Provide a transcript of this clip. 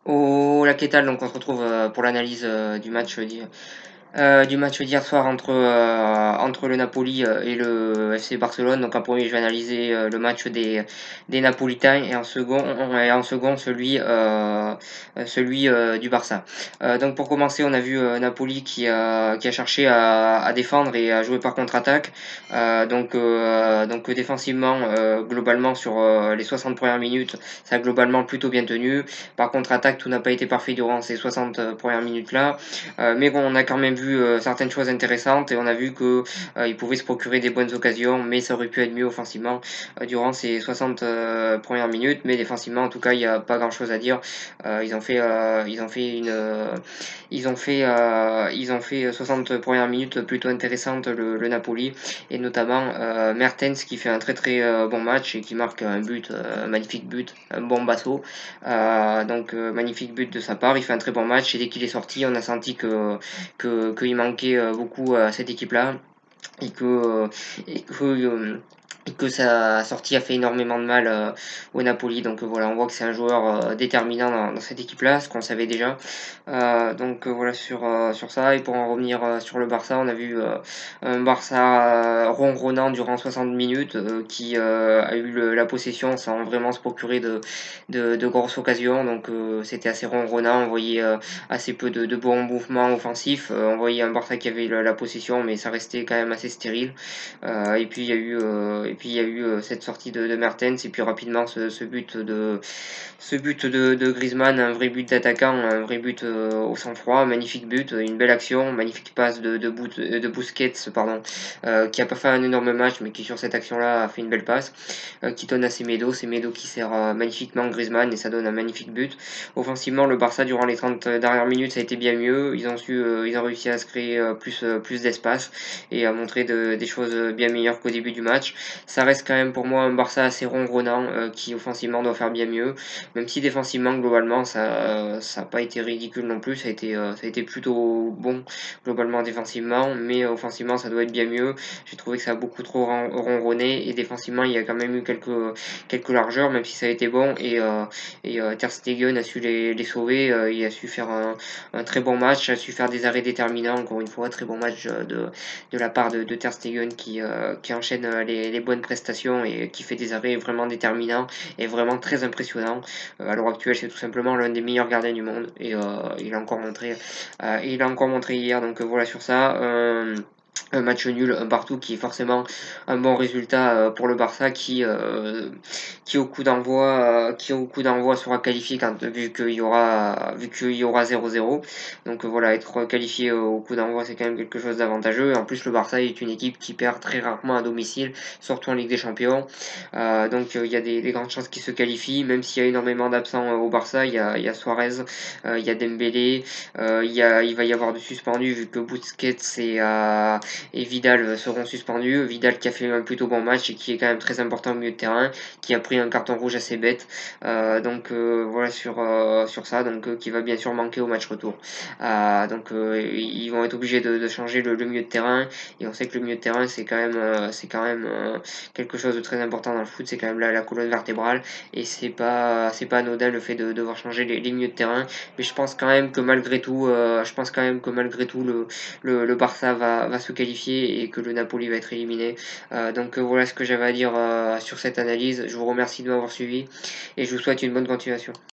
Oh la Quétale, donc on se retrouve pour l'analyse du match d'hier soir entre le Napoli et le FC Barcelone. Donc en premier, je vais analyser le match des Napolitains et en second celui du Barça. Donc pour commencer, on a vu Napoli qui a cherché à défendre et à jouer par contre-attaque. Donc défensivement, globalement sur les 60 premières minutes, ça a globalement plutôt bien tenu. Par contre-attaque, tout n'a pas été parfait durant ces 60 premières minutes-là. Mais bon, on a quand même vu certaines choses intéressantes et on a vu que ils pouvaient se procurer des bonnes occasions, mais ça aurait pu être mieux offensivement durant ces 60 premières minutes. Mais défensivement, en tout cas, il n'y a pas grand-chose à dire. Ils ont fait 60 premières minutes plutôt intéressantes le Napoli et notamment Mertens qui fait un très très bon match et qui marque un but, un magnifique but, un bon basso. Magnifique but de sa part, il fait un très bon match et dès qu'il est sorti, on a senti qu'il manquait beaucoup à cette équipe-là et que, euh, et que, euh, et que sa sortie a fait énormément de mal au Napoli. Donc voilà, on voit que c'est un joueur déterminant dans cette équipe-là, ce qu'on savait déjà. Voilà sur ça. Et pour en revenir sur le Barça, on a vu un Barça ronronnant durant 60 minutes qui a eu la possession sans vraiment se procurer de grosses occasions. Donc c'était assez ronronnant. On voyait assez peu de bons mouvements offensifs. On voyait un Barça qui avait la possession, mais ça restait quand même assez stérile. Il y a eu cette sortie de Mertens et puis rapidement ce but de Griezmann, un vrai but d'attaquant, un vrai but au sang-froid, un magnifique but, une belle action, magnifique passe de Busquets, pardon, qui a pas fait un énorme match, mais qui sur cette action-là a fait une belle passe, qui donne à Semedo qui sert magnifiquement Griezmann et ça donne un magnifique but. Offensivement, le Barça durant les 30 dernières minutes ça a été bien mieux, ils ont réussi à se créer plus d'espace et à montrer des choses bien meilleures qu'au début du match. Ça reste quand même pour moi un Barça assez ronronnant qui offensivement doit faire bien mieux. Même si défensivement, globalement, ça n'a pas été ridicule non plus, ça a été plutôt bon globalement défensivement, mais offensivement, ça doit être bien mieux. J'ai trouvé que ça a beaucoup trop ronronné et défensivement, il y a quand même eu quelques largeurs, même si ça a été bon et Ter Stegen a su les sauver. Il a su faire un très bon match, a su faire des arrêts déterminants. Encore une fois, très bon match de la part de Ter Stegen qui enchaîne les bonnes prestations et qui fait des arrêts vraiment déterminants et vraiment très impressionnants. À l'heure actuelle, c'est tout simplement l'un des meilleurs gardiens du monde et il a encore montré hier. Donc voilà sur ça. Un match nul, un partout qui est forcément un bon résultat pour le Barça qui au coup d'envoi sera qualifié vu qu'il y aura 0-0. Donc voilà, être qualifié au coup d'envoi c'est quand même quelque chose d'avantageux. Et en plus le Barça est une équipe qui perd très rarement à domicile, surtout en Ligue des Champions. Il y a des grandes chances qu'il se qualifie, même s'il y a énormément d'absents au Barça. Il y a Suarez, il y a Dembélé, il va y avoir de suspendus vu que Busquets et Vidal seront suspendus. Vidal qui a fait un plutôt bon match et qui est quand même très important au milieu de terrain, qui a pris un carton rouge assez bête. Voilà sur ça, qui va bien sûr manquer au match retour. Ils vont être obligés de changer le milieu de terrain et on sait que le milieu de terrain c'est quand même quelque chose de très important dans le foot, c'est quand même la colonne vertébrale et c'est pas anodin le fait de devoir changer les milieux de terrain. Mais je pense quand même que malgré tout le Barça va se qualifier et que le Napoli va être éliminé. Voilà ce que j'avais à dire sur cette analyse. Je vous remercie de m'avoir suivi et je vous souhaite une bonne continuation.